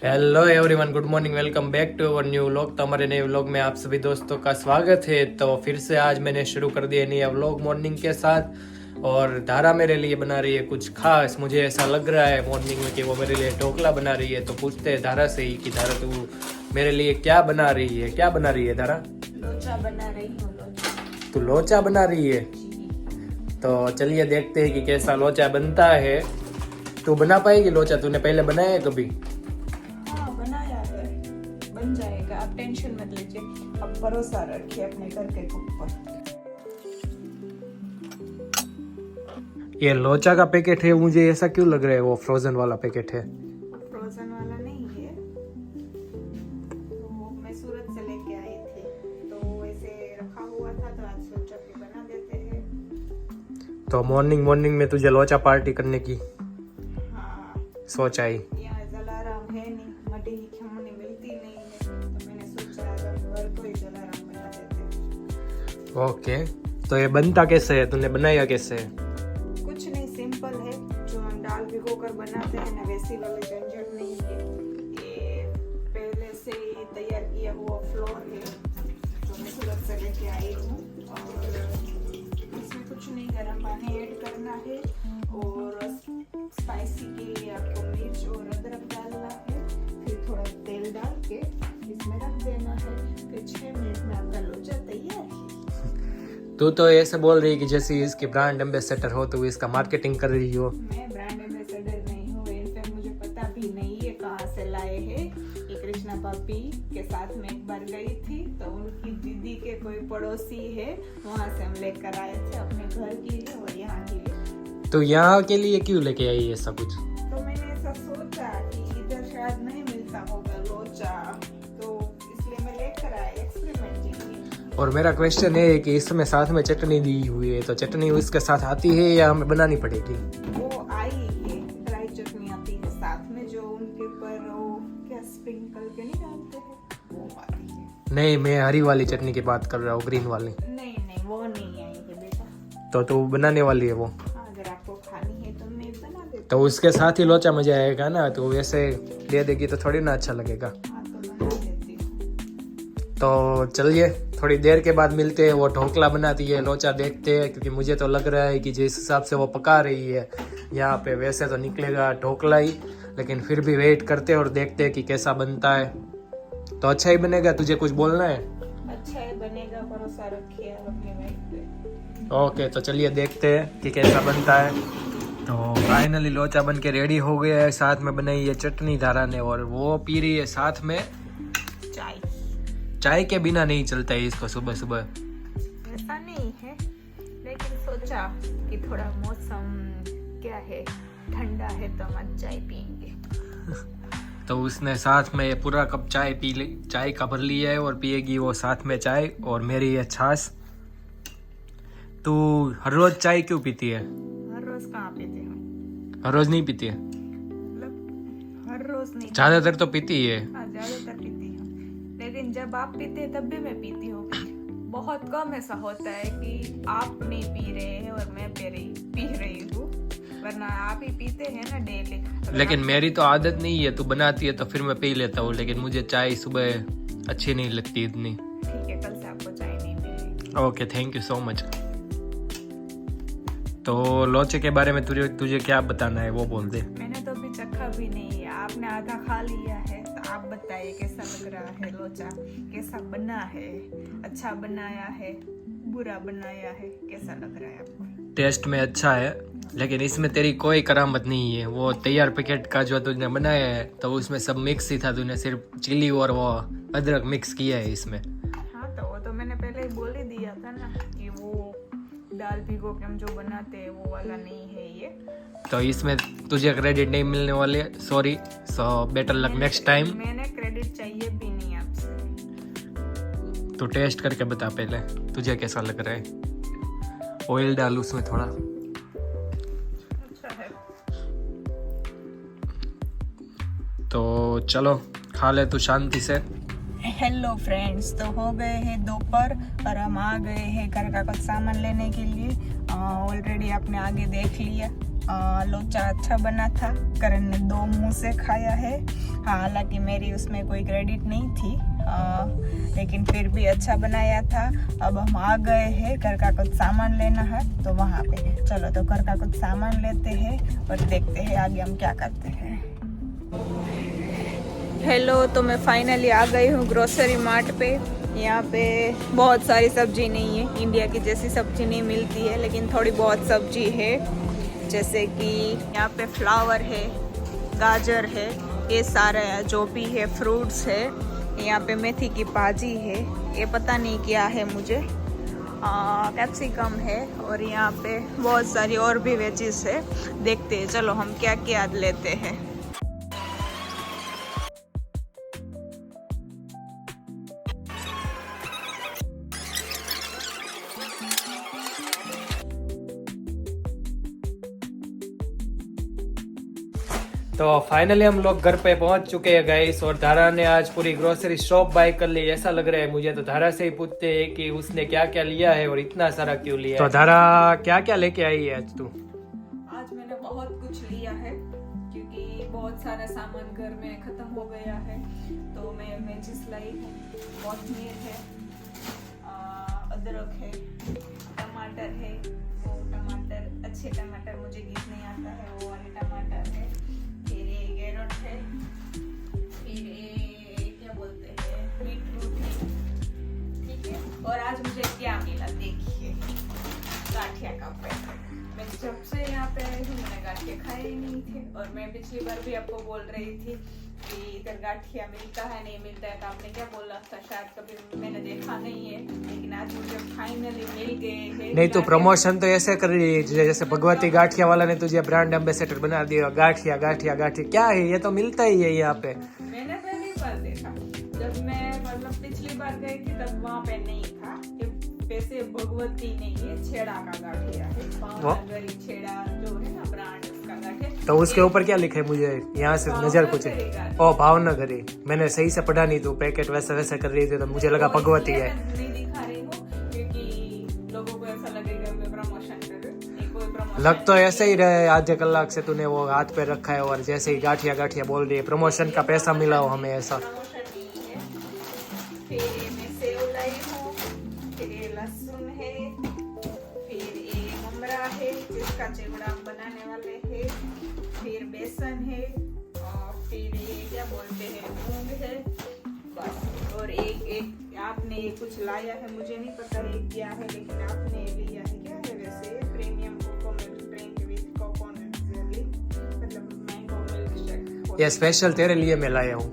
Hello everyone, good morning, welcome back to our new vlog. तो हमारे नए vlog में आप सभी दोस्तों का स्वागत है। तो फिर से आज मैंने शुरू कर दिया नया व्लॉग मॉर्निंग के साथ। और धारा मेरे लिए बना रही है कुछ खास। मुझे ऐसा लग रहा है मॉर्निंग में कि वो मेरे लिए ढोकला बना रही है। तो पूछते हैं धारा से ही कि धारा तू मेरे लिए क्या बना रही है? क्या बना रही है धारा? लोचा बना रही हूँ। लोचा। तू लोचा बना रही है? तो चलिए देखते हैं कि कैसा लोचा बनता है। तू बना पाएगी लोचा? तूने पहले बनाया है कभी? हाँ, बनाया है, बन जाएगा, आप टेंशन मत लीजिए, आप भरोसा रखिए अपने घर के ऊपर। ये लोचा का पैकेट है, मुझे ऐसा क्यों लग रहा है वो फ्रोजन वाला पैकेट है? फ्रोजन वाला नहीं है, तो मैं सूरत से लेके आई थी, तो ऐसे रखा हुआ था, तो आज सोचा कि बना देते हैं। तो मॉर्निंग में तुझे लोचा पार्टी करने की हाँ, सोच आई? यहाँ जलाराम है नहीं, मटी की खमनी मिलती नहीं है, तो मैंने सोचा अगर घर को ही जलाराम बना देते हैं। ओके, तो ये बनता कैसे है? तूने बनाया कैसे है? कुछ नहीं, सिंपल है, जो हम दाल भिगो कर बनाते हैं ना, वैसी वाली झंझट नहीं है। ये पहले से ही तैयार किया हुआ फ्लोर है, जो मैं सूरत से लेके आई हूँ। और इसमें कुछ नहीं, गर्म पानी ऐड करना है और स्पाइसी के लिए आपको मिर्च और अदरक डालना है। फिर थोड़ा तेल डाल के इसमें रख देना है, फिर 6 मिनट में आपका लोचा तैयार है। तू तो ऐसे बोल रही है कि जैसे इसकी ब्रांड एम्बेसडर हो, तो इसका मार्केटिंग कर रही हो। मैं ब्रांड एम्बेसडर नहीं हूँ, इनफैक्ट मुझे पता भी नहीं है कहाँ से लाए हैं। ये कृष्णा भाभी के साथ में एक बार गई थी, तो उनकी दीदी के कोई पड़ोसी है, वहाँ से हम लेकर आए थे अपने घर के लिए और यहाँ के लिए। तो यहाँ के लिए क्यों लेके आई ऐसा कुछ? तो मैंने ऐसा सोचा कि इधर शायद नहीं मिलता होगा लोचा, तो इसलिए मैं लेकर आई एक्सपेरिमेंट के लिए। और मेरा क्वेश्चन है कि इसमें साथ में चटनी दी हुई है, तो चटनी उसके साथ आती है या हमें बनानी पड़ेगी? वो आई है, ड्राई चटनी आती है साथ में, जो उनके ऊपर वो क्या स्प्रिंकल के नहीं डालते हैं, वो आती है। नहीं, मैं हरी वाली चटनी की बात कर रहा हूँ, ग्रीन वाली। नहीं नहीं, वो नहीं आई है बेटा। तो तू बनाने वाली है वो? हाँ, अगर आपको खानी है तो मैं बना देती तो उसके साथ ही लोचा मजा आएगा ना, तो वैसे दे देगी तो थोड़ी ना अच्छा लगेगा। हूँ। हाँ, तो बना देती हूँ। तो चलिए थोड़ी देर के बाद मिलते हैं। वो ढोकला बनाती है, लोचा देखते हैं, क्योंकि मुझे तो लग रहा है कि जिस हिसाब से वो पका रही है यहाँ पे, वैसे तो निकलेगा ढोकला ही, लेकिन फिर भी वेट करते हैं और देखते हैं कि कैसा बनता है। तो अच्छा ही बनेगा। तुझे कुछ बोलना है? अच्छा है, बनेगा, भरोसा रखिए आप अपने वाइफ पे। ओके, तो चलिए देखते हैं कि कैसा बनता है। तो फाइनली लोचा बन के रेडी हो गया है। साथ में बनाई है चटनी धारा ने, और वो पी रही है साथ में चाय। चाय। के बिना नहीं चलता है इसको सुबह सुबह। ऐसा नहीं है, लेकिन सोचा कि थोड़ा मौसम क्या है, ठंडा है, तो हम आज चाय पियेंगे। तो उसने साथ में पूरा कप चाय पी ली, चाय का भर लिया है, और पिएगी वो साथ में चाय। और मेरी ये छाछ। तू हर रोज चाय क्यों पीती है? हर रोज कहाँ पीते हैं? हर रोज नहीं पीती है? मतलब हर रोज नहीं, ज्यादातर तो पीती है। हाँ, ज्यादातर पीती हूँ, लेकिन जब आप पीते हैं तब भी मैं पीती हूँ। बहुत कम ऐसा होता है कि आप नहीं पी रहे हैं और मैं पी रही हूँ, वरना आप ही पीते हैं ना डेली। लेकिन मेरी तो आदत नहीं है, तू बनाती है तो फिर मैं पी लेता हूँ, लेकिन मुझे चाय सुबह अच्छी नहीं लगती इतनी। ठीक है, कल से आपको चाय नहीं मिलेगी। Okay, thank you so much. तो लोचे के बारे में तुझे क्या बताना है वो बोल दे। मैंने तो अभी चखा भी नहीं है, आपने आधा खा लिया है, तो आप बताइए कैसा लग रहा है लोचा, कैसा बना है, अच्छा बनाया है, बुरा बनाया है, कैसा लग रहा है आपको? टेस्ट में अच्छा है, लेकिन इसमें तेरी कोई करामत नहीं है। वो तैयार पैकेट का जो तूने बनाया है, तो उसमें सब मिक्स ही था। तूने सिर्फ चिली और वो अदरक मिक्स किया है इसमें। हाँ, तो वो तो मैंने पहले ही बोल ही दिया था ना कि वो दाल भिगो के हम जो बनाते हैं वो वाला नहीं है ये। तो इसमें तुझे क्रेडिट नहीं मिलने वाले, sorry. So better luck next time. मैंने क्रेडिट चाहिए भी नहीं आपसे। तो टेस्ट करके बता पहले तुझे कैसा लग रहा है। ऑयल डाल उसमें थोड़ा। अच्छा है। तो चलो खा ले तू शांति से। हेलो फ्रेंड्स, तो हो गए हैं दोपहर और हम आ गए हैं घर का कुछ सामान लेने के लिए। ऑलरेडी आपने आगे देख लिया लोचा अच्छा बना था। करण ने 2 मुंह से खाया है। हाँ, हालांकि मेरी उसमें कोई क्रेडिट नहीं थी, लेकिन फिर भी अच्छा बनाया था। अब हम आ गए हैं, घर का कुछ सामान लेना है तो वहाँ पे चलो तो घर का कुछ सामान लेते हैं और देखते हैं आगे हम क्या करते हैं। हेलो, तो मैं फाइनली आ गई हूँ ग्रोसरी मार्ट पे। यहाँ पे बहुत सारी सब्जी नहीं है, इंडिया की जैसी सब्जी नहीं मिलती है, लेकिन थोड़ी बहुत सब्जी है। जैसे कि यहाँ पे फ्लावर है, गाजर है, ये सारा जो भी है फ्रूट्स है। यहाँ पे मेथी की भाजी है, ये पता नहीं क्या है मुझे, कैप्सिकम है, और यहाँ पे बहुत सारी और भी वेजीज है। देखते हैं चलो हम क्या क्या लेते हैं। तो फाइनली हम लोग घर पे पहुंच चुके हैं गाइस, और धारा ने आज पूरी ग्रोसरी शॉप बाय कर ली ऐसा लग रहा है मुझे। तो धारा से ही पूछते हैं कि उसने क्या क्या लिया है और इतना सारा क्यों लिया है। तो धारा क्या क्या लेके आई है आज तू? आज मैंने बहुत कुछ लिया है क्योंकि बहुत सारा सामान घर में खत्म हो गया है। तो मैं वेजिस लाई हूँ, कोथमीर है, अदरक है, टमाटर है, वो टमाटर अच्छे टमाटर मुझे घिसने आता है, वो वाले टमाटर है, फिर ये कैरेट है, फिर ये क्या बोलते हैं बीटरूट है, ठीक है। और आज मुझे क्या मिला देखिए, गाठिया का पैकेट। मैं जब से यहाँ पे आई हूँ मैंने गाठिया खाए ही नहीं थे, और मैं पिछली बार भी आपको बोल रही थी कि इधर गाठिया मिलता है नहीं मिलता है, तो आपने क्या बोला था, शायद कभी मैंने देखा नहीं है, लेकिन आज मुझे फाइनली मिल गए हैं। नहीं तो प्रमोशन तो ऐसे कर रही है जैसे भगवती गाठिया वाला ने तुझे ब्रांड एम्बेसडर बना दिया। गाठिया गाठिया गाठिया क्या है, ये तो मिलता ही है यहाँ पे। मैंने पहली बार देखा, जब मैं मतलब पिछली बार गई थी तब वहाँ पे नहीं था। वैसे भगवती नहीं है, छेड़ा का गाठिया है, भावनगरी छेड़ा जो है ना ब्रांड उसका गाठिया। तो उसके ऊपर क्या लिखा है मुझे यहाँ से नजर कुछ है। ओ भावनगरी, मैंने सही से पढ़ा नहीं, तो पैकेट वैसे वैसे कर रही थी तो मुझे लगा भगवती है। नहीं दिखा रही हूँ क्योंकि लोगों को ऐसा लगेगा मैं प्रमोशन कर रही हूँ, कोई प्रमोशन लग तो ऐसे ही रहे, आधे कलाक से तूने वो हाथ पे रखा है और जैसे ही गाठिया गाठिया बोल रही है, प्रमोशन का पैसा मिला हो हमें ऐसा। प्रमोशन नहीं है। फिर ये मैं सेव लाई हूँ, फिर ये लहसुन है, फिर ये ममरा है जिसका चिवड़ा हम बनाने वाले हैं, फिर बेसन है, और फिर ये क्या बोलते हैं मूंग है, बस। और एक आपने ये कुछ लाया है, मुझे नहीं पता ये क्या है, लेकिन आपने लिया है, क्या है वैसे, premium cocoa milk drink with coconut jelly, मतलब मैंगो मिल्क शेक। ये स्पेशल तेरे लिए मैं लाया हूँ।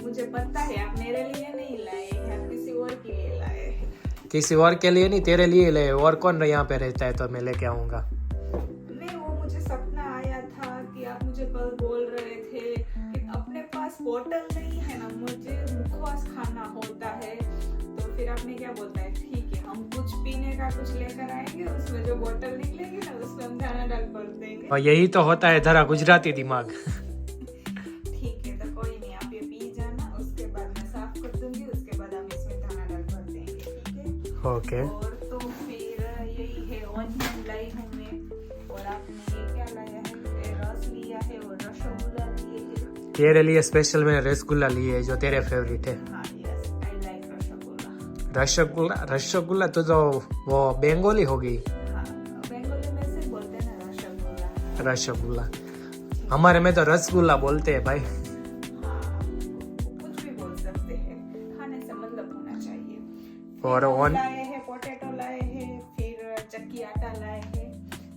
मुझे पता है आप मेरे लिए नहीं लाए हैं, आप किसी और के लिए लाए हैं। किसी और के लिए नहीं, तेरे लिए ले। और कौन यहाँ पे रहता है तो मैं लेके आऊंगा। नहीं, वो मुझे सपना आया था कि आप मुझे कल बोल रहे थे कि अपने पास बोतल नहीं है ना, मुझे मुखवास खाना होता है, तो फिर आपने क्या बोलता है, ठीक है हम कुछ पीने का कुछ लेकर आएंगे, उसमें जो बोतल निकलेगी ना उसमें हम दाना डाल कर देंगे। और यही तो होता है धरा गुजराती दिमाग। ठीक है, तो कोई नहीं, आप ये पी जाना, उसके बाद मैं साफ कर दूंगी, उसके बाद हम इसमें दाना डाल कर देंगे, ठीक है। ओके। और तो फिर यही है, ऑनियन लाई हूँ मैं, और आपने ये क्या लाया है, ये रस लिया है और रसगुल्ला लिए है। तेरे लिए स्पेशल मैंने रसगुल्ला लिए है जो तेरे फेवरेट है। हाँ, yes, I like rasgulla. Rasgulla, rasgulla तो वो बंगाली होगी। हाँ, बंगाली में से बोलते हैं ना रसगुल्ला। रसगुल्ला, हमारे में तो रसगुल्ला बोलते हैं भाई। हाँ, कुछ भी बोल सकते हैं, खाने से मतलब होना चाहिए। और ऑन लाए हैं, पोटैटो लाए हैं, फिर चक्की आटा लाए हैं।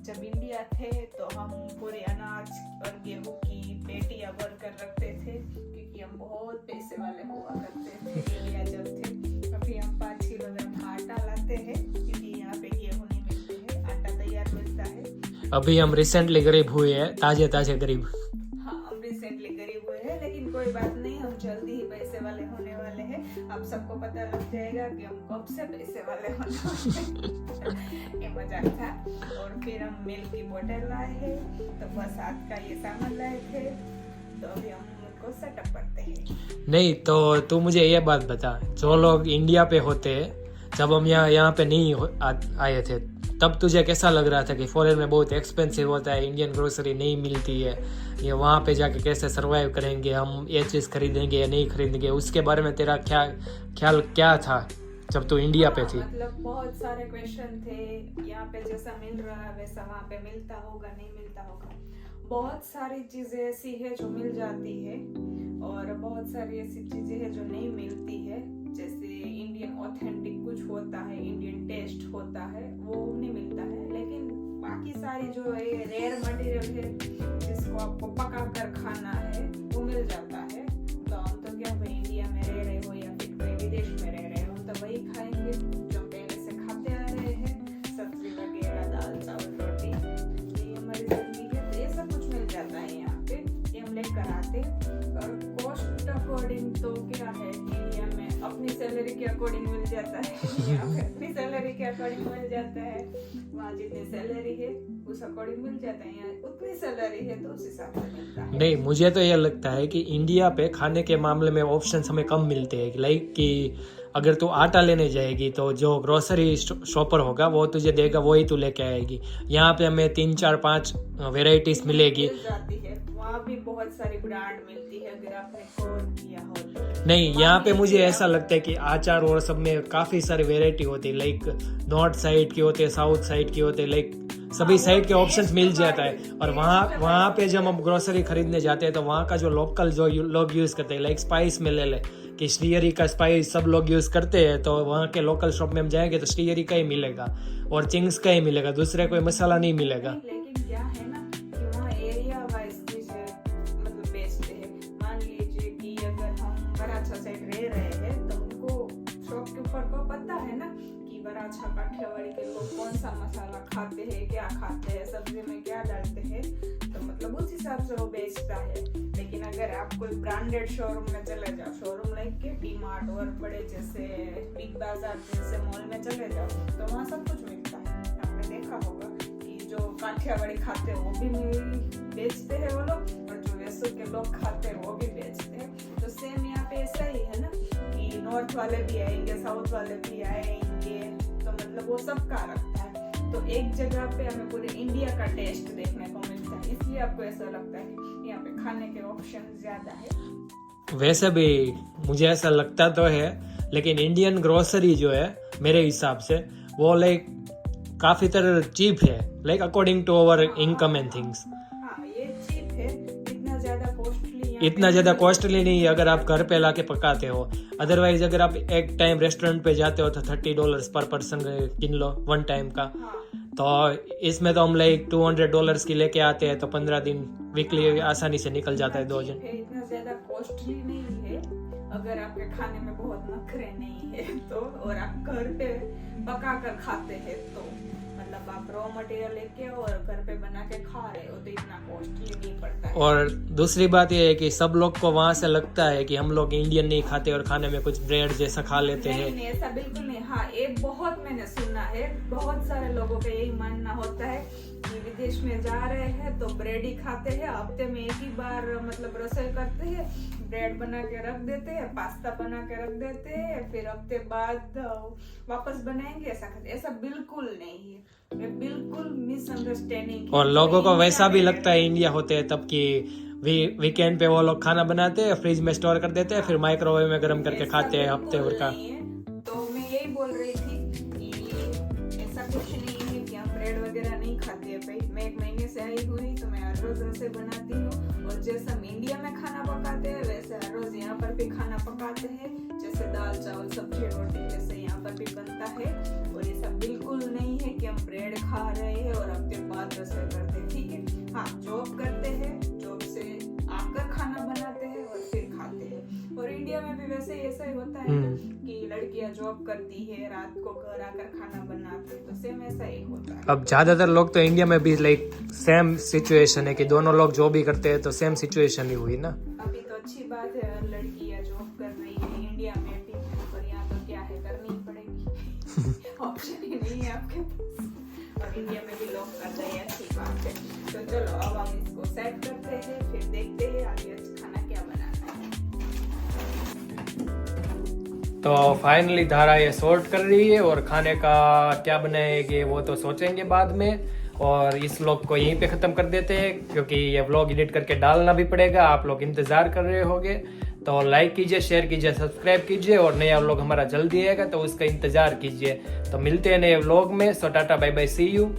जब इंडिया थे तो हम पूरे अनाज और गेहूं की पेटियां भर कर रखते थे, क्योंकि हम बहुत पैसे वाले हुआ करते थे इंडिया जब थे। अभी हम 5 किलोग्राम आटा लाते हैं क्योंकि यहाँ पे गेहूं नहीं मिलते हैं, आटा तैयार मिलता है। अभी हम रिसेंटली गरीब हुए हैं, ताजे ताजे गरीब। हाँ, हम रिसेंटली गरीब हुए हैं, लेकिन कोई बात नहीं, हम जल्दी ही पैसे वाले होने वाले हैं। अब सबको पता लग जाएगा कि हम कब से पैसे वाले होने वाले हैं। ये मजाक था। और फिर हम मिल्क की बोतल लाए हैं, तो बस आज का ये सामान लाए थे, तो अभी हम उनको सेटअप करते हैं। नहीं तो तू मुझे ये बात बता, जो लोग इंडिया पे होते, जब हम यहाँ पे नहीं आए थे तब तुझे कैसा लग रहा था कि फॉरेन में बहुत एक्सपेंसिव होता है, इंडियन ग्रोसरी नहीं मिलती है, ये वहाँ पे जाके कैसे सरवाइव करेंगे, हम ये चीज़ खरीदेंगे या नहीं खरीदेंगे, उसके बारे में तेरा ख्याल क्या था जब तू इंडिया पे थी? मतलब बहुत सारे क्वेश्चन थे, यहाँ पे जैसा मिल रहा है वैसा वहाँ पे मिलता होगा नहीं मिलता होगा। बहुत सारी चीजें ऐसी है जो मिल जाती है और बहुत सारी ऐसी चीजें है जो नहीं मिलती है। जैसे इंडियन ऑथेंटिक कुछ होता है, इंडियन टेस्ट होता है, वो नहीं मिलता है। लेकिन बाकी सारी जो है रेयर मटेरियल है जिसको आपको पका कर खाना है वो मिल जाता है। तो हम तो क्या भाई इंडिया में रह रहे हो या फिर कोई विदेश में रह रहे हो तो वही खाएंगे जो पहले से खाते आ रहे हैं, सब्जी वगैरह, दाल चावल रोटी, ये हमारी जिंदगी है। तो ये सब कुछ मिल जाता है यहाँ पे, ये हम लेकर आते। और कॉस्ट अकॉर्डिंग तो क्या है, इंडिया में अपनी सैलरी के अकॉर्डिंग मिल जाता है, यहाँ पे अपनी सैलरी के अकॉर्डिंग मिल जाता है। वहाँ जितनी सैलरी है उस अकॉर्डिंग मिल जाता है, यहाँ उतनी सैलरी है तो उस हिसाब से मिलता है। नहीं, मुझे तो ये लगता है कि इंडिया पे खाने के मामले में ऑप्शंस हमें कम मिलते हैं। लाइक कि अगर तू आटा लेने जाएगी तो जो ग्रोसरी शॉपर होगा वो तुझे देगा, वही तू लेके आएगी। यहाँ पे हमें 3 4 5 वेराइटीज मिलेगी। मिल जाती है, वहाँ भी बहुत सारी ब्रांड मिलती है अगर आपने कॉल किया हो तो। नहीं, यहाँ पे मुझे ऐसा लगता है कि अचार और सब में काफ़ी सारी वेराइटी होती है। लाइक नॉर्थ साइड की होते हैं, साउथ साइड की होते हैं, लाइक सभी साइड के ऑप्शंस मिल जाता है। और वहाँ पे जब हम ग्रोसरी खरीदने जाते हैं तो वहाँ का जो लोकल जो लोग यूज़ करते हैं, लाइक स्पाइस में ले ले कि श्रीहरि का स्पाइस सब लोग यूज़ करते हैं, तो वहाँ के लोकल शॉप में हम जाएंगे तो श्रीहरि का ही मिलेगा और चिंग्स का ही मिलेगा, दूसरे कोई मसाला नहीं मिलेगा। लेकिन क्या है ना कि वहाँ एरिया वाइज चीजें मतलब बेचते हैं। मान लीजिए कि अगर हम बराछा साइड रह रहे हैं तो उनको शॉपकीपर को पता है ना कि बराछा काठियावाड़ी के लोग कौन सा मसाला खाते हैं, क्या खाते हैं, सब्जी में क्या डालते हैं, तो मतलब उस हिसाब से वो बेचता है। लेकिन अगर आप कोई ब्रांडेड शोरूम में चले जाओ, शोरूम लाइक के डी मार्ट और बड़े जैसे बिग बाजार जैसे मॉल में चले जाओ तो वहाँ सब कुछ मिलता है। आपने देखा होगा कि जो काठियावाड़ी खाते हैं वो भी बेचते हैं वो लोग, और जो वैसे के लोग खाते हैं वो भी बेचते हैं। तो सेम यहाँ पे ऐसा ही है ना कि नॉर्थ वाले भी आएंगे, साउथ वाले भी आएंगे, तो मतलब वो सबका रखता है। तो एक जगह पे हमें पूरे इंडिया का टेस्ट देखने को मिलता है, इसलिए आपको ऐसा लगता है कि यहाँ पे खाने के ऑप्शन ज्यादा है। वैसे भी मुझे ऐसा लगता तो है, लेकिन इंडियन ग्रोसरी जो है मेरे हिसाब से वो लाइक काफ़ी तरह चीप है, like according to our income and things. हाँ, ये चीप है, इतना ज़्यादा कॉस्टली नहीं है अगर आप घर पे ला के पकाते हो। अदरवाइज अगर आप एक टाइम रेस्टोरेंट पे जाते हो तो $30 पर पर्सन किन लो 1 टाइम का। तो इसमें तो हम लाइक $200 की लेके आते हैं तो 15 दिन वीकली आसानी से निकल जाता है 2 जन। इतना ज्यादा कॉस्टली नहीं है अगर आपके खाने में बहुत नखरे नहीं है तो, और आप घर पे पका कर खाते हैं तो, मतलब आप रॉ मटेरियल लेके और घर पे बना के खा रहे हो तो इतना कॉस्टली नहीं पड़ता है। और दूसरी बात यह है कि सब लोग को वहाँ से लगता है कि हम लोग इंडियन नहीं खाते और खाने में कुछ ब्रेड जैसा खा लेते हैं। नहीं, ऐसा बिल्कुल नहीं। हाँ, ये बहुत मैंने सुना है, बहुत सारे लोगों का यही मानना होता है कि विदेश में जा रहे हैं तो ब्रेड ही खाते हैं, हफ्ते में एक ही बार मतलब रसोई करते हैं, ब्रेड बना के रख देते हैं, पास्ता बना के रख देते हैं, फिर हफ्ते बाद वापस बनाएंगे, ऐसा खाते। ऐसा बिल्कुल नहीं है, ये बिल्कुल मिसअंडरस्टैंडिंग। और लोगों को वैसा भी लगता है इंडिया होते हैं तब कि वीकेंड पे वो लोग खाना बनाते हैं, फ्रिज में स्टोर कर देते हैं, फिर माइक्रोवेव में गर्म करके खाते हैं हफ्ते भर का। तो मैं यही बोल रही थी कि ऐसा कुछ नहीं है कि हम ब्रेड वगैरह नहीं खाते हैं। भाई मैं 1 महीने से आई हुई तो मैं हर रोज रसोई बनाती हूँ, और जैसे हम इंडिया में खाना पकाते हैं वैसे हर रोज यहाँ पर भी खाना पकाते हैं। जैसे दाल चावल सब्जी रोटी जैसे यहाँ पर भी बनता है। और ये सब बिल्कुल नहीं है कि हम ब्रेड खा रहे हैं और हफ्ते बाद रसोई करते हैं। ठीक है, हाँ, जॉब करते हैं, जॉब से आकर खाना बनाते हैं और फिर खाते हैं। और इंडिया में भी वैसे ऐसा ही होता है कि लड़कियां जॉब करती है, रात को घर आकर खाना बनाते हैं, तो सेम ऐसा ही होता है। अब ज्यादातर लोग तो इंडिया में भी लाइक सेम सिचुएशन है कि दोनों लोग जॉब ही करते हैं, तो सेम सिचुएशन ही हुई ना। अभी तो अच्छी बात है, लड़कियां जॉब कर रही है इंडिया में भी, और यहाँ तो क्या है, करनी ही पड़ेगी, ऑप्शन ही नहीं है आपके पास। और इंडिया में भी लोग कर रहे हैं, अच्छी बात है। तो चलो अब हम इसको सेट करते हैं, फिर देखते हैं आगे खाना क्या बनाना है। तो फाइनली धारा ये सॉर्ट कर रही है और खाने का क्या बनाएंगे वो तो सोचेंगे बाद में। और इस व्लॉग को यहीं पे ख़त्म कर देते हैं क्योंकि ये व्लॉग एडिट करके डालना भी पड़ेगा, आप लोग इंतज़ार कर रहे होंगे। तो लाइक कीजिए, शेयर कीजिए, सब्सक्राइब कीजिए और नया व्लॉग हमारा जल्दी आएगा तो उसका इंतज़ार कीजिए। तो मिलते हैं नए व्लॉग में। सो टाटा बाय बाय, सी यू।